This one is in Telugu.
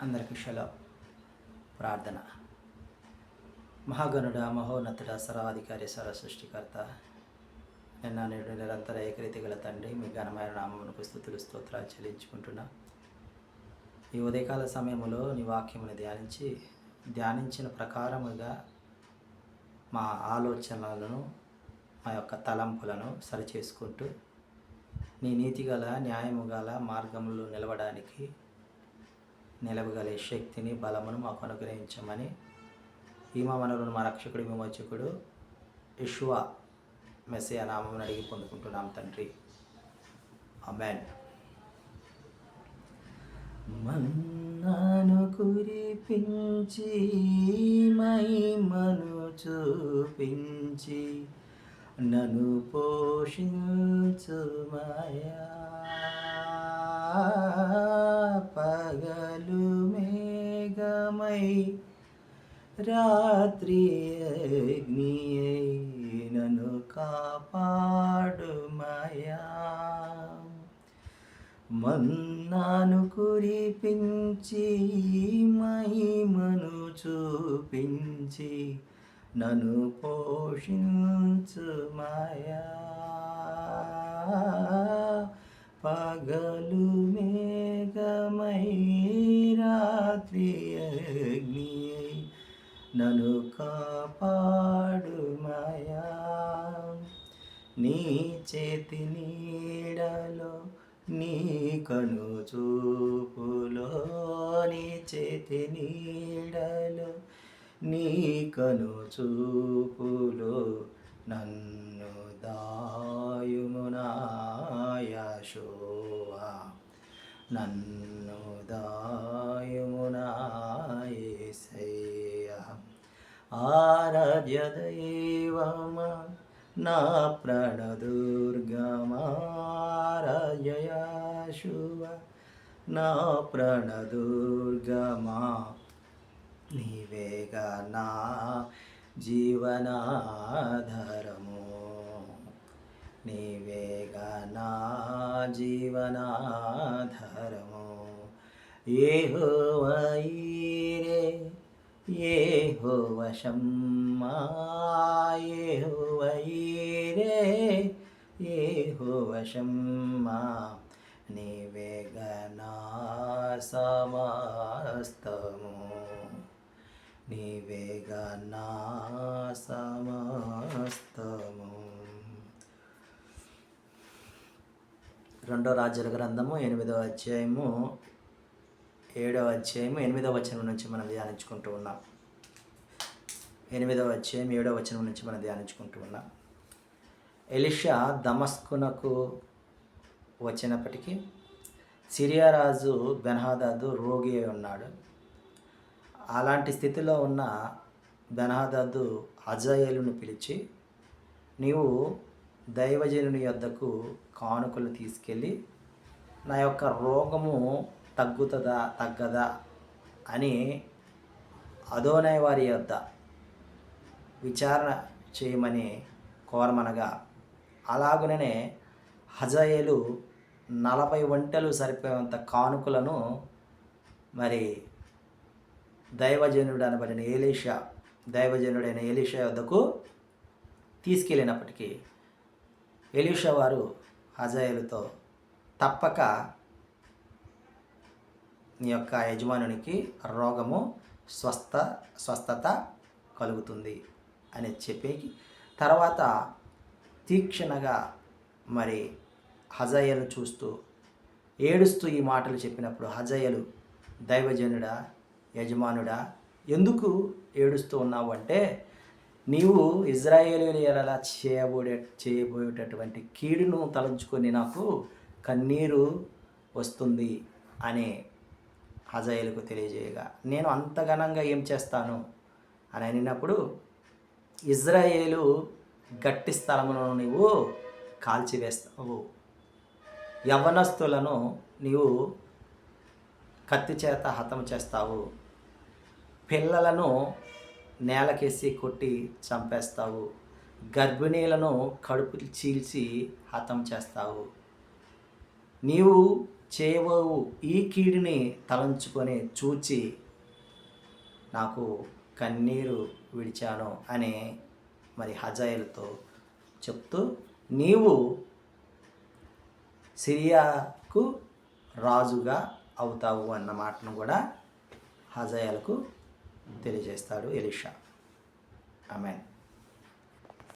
అందరికీ షలో ప్రార్థన. మహాగణుడ, మహోన్నతుడ, సర్వాధికారి, సర్వ సృష్టికర్త, నిన్న నేడు నిరంతర ఏకరీతి గల తండ్రి, మీ ఘనమైన నామమునకు స్తుతులు స్తోత్రాలు చెల్లించుకుంటున్నా. ఈ ఉదయకాల సమయంలో నీ వాక్యమును ధ్యానించిన ప్రకారముగా మా ఆలోచనలను, మా యొక్క తలంపులను సరిచేసుకుంటూ నీ నీతి గల, న్యాయము గల మార్గంలో నిలవగలే శక్తిని, బలమును మాకు అనుగ్రహించమని ఈ మా మనలను మా రక్షకుడు, విమోచకుడు యెషూవా మెస్సియా నామమున అడిగి పొందుకుంటున్నాం తండ్రి. ఆమేన్. మన్నాను కురిపించి మహిమను చూపించి నన్ను పోషించుమయా, పగలు మేఘమై రాత్రి అగ్నియై నన్ను కాపాడుమయా. మన్నాను కురిపించి మహిమను చూపించి నన్ను పోషించుమయా, పగలు మేఘమై రాత్రి అగ్నియై నన్ను కాపాడుమయా. నీ చేతి నీడలో, నీ కను చూపులో, నీ చేతి నీడలో, నీ కను చూపులో నన్ను దాయుము నా యెషూవా, నన్ను దాయుము నా యేసయ్యా. ఆరాధ్య దైవమా, నా ప్రాణదుర్గమా, ఆరాధ్య యెషూవా, నా ప్రాణదుర్గమా, నీవేగా నా జీవనాధారము, నీవేగా నా జీవనాధారము. యెహోవా యీరే, యెహోవా షమ్మా, యెహోవా యీరే, యెహోవా షమ్మా, నీవేగా నా సమస్తము, నీవేగా నా సమస్తము. 2 రాజుల గ్రంథము 8వ అధ్యాయము 7వ అధ్యాయము 8వ వచనం నుంచి మనం ధ్యానించుకుంటూ ఉన్నాం. 8వ అధ్యాయం 7వ వచనం నుంచి మనం ధ్యానించుకుంటూ ఉన్నాం. ఎలీషా దమస్కునకు వచ్చినప్పటికీ సిరియా రాజు బెన్హదదు రోగి అయి ఉన్నాడు. అలాంటి స్థితిలో ఉన్న బెన్హదదు హజాయేలును పిలిచి, నీవు దైవజనుని యొద్దకు కానుకలు తీసుకెళ్ళి నా యొక్క రోగము తగ్గదా అని అదోనై వారి యొద్ద విచారణ చేయమని కోరమనగా, అలాగుననే హజాయేలు 40 ఒంటెలు సరిపోయేంత కానుకలను మరి దైవజనుడైన ఎలీషా యొద్దకు తీసుకెళ్ళినప్పటికీ ఎలీషా వారు హజాయేలుతో, తప్పక నీ యొక్క యజమానునికి రోగము స్వస్థత కలుగుతుంది అని చెప్పి తర్వాత తీక్షణగా మరి హజాయేలు చూస్తూ ఏడుస్తూ ఈ మాటలు చెప్పినప్పుడు, హజాయేలు, దైవజనుడా, యజమానుడా, ఎందుకు ఏడుస్తూ ఉన్నావు అంటే, నీవు ఇశ్రాయేలీయుల చేయబోయేటటువంటి కీడును తలంచుకొని నాకు కన్నీరు వస్తుంది అని హజాయేలుకు తెలియజేయగా, నేను అంత ఘనంగా ఏం చేస్తాను అని అనినప్పుడు, ఇశ్రాయేలు గట్టి స్థలమును నీవు కాల్చివేస్తావు, యవ్వనస్తులను నీవు కత్తి చేత హతం చేస్తావు, పిల్లలను నేలకేసి కొట్టి చంపేస్తావు, గర్భిణీలను కడుపు చీల్చి హతం చేస్తావు, నీవు చేయబోవు ఈ కీడుని తలంచుకొని చూచి నాకు కన్నీరు విడిచాను అని మరి హజాయేలుతో చెప్తూ, నీవు సిరియాకు రాజుగా అవుతావు అన్న మాటను కూడా హజాయేలుకు తెలియజేస్తాడు ఎలీషా. ఆమేన్.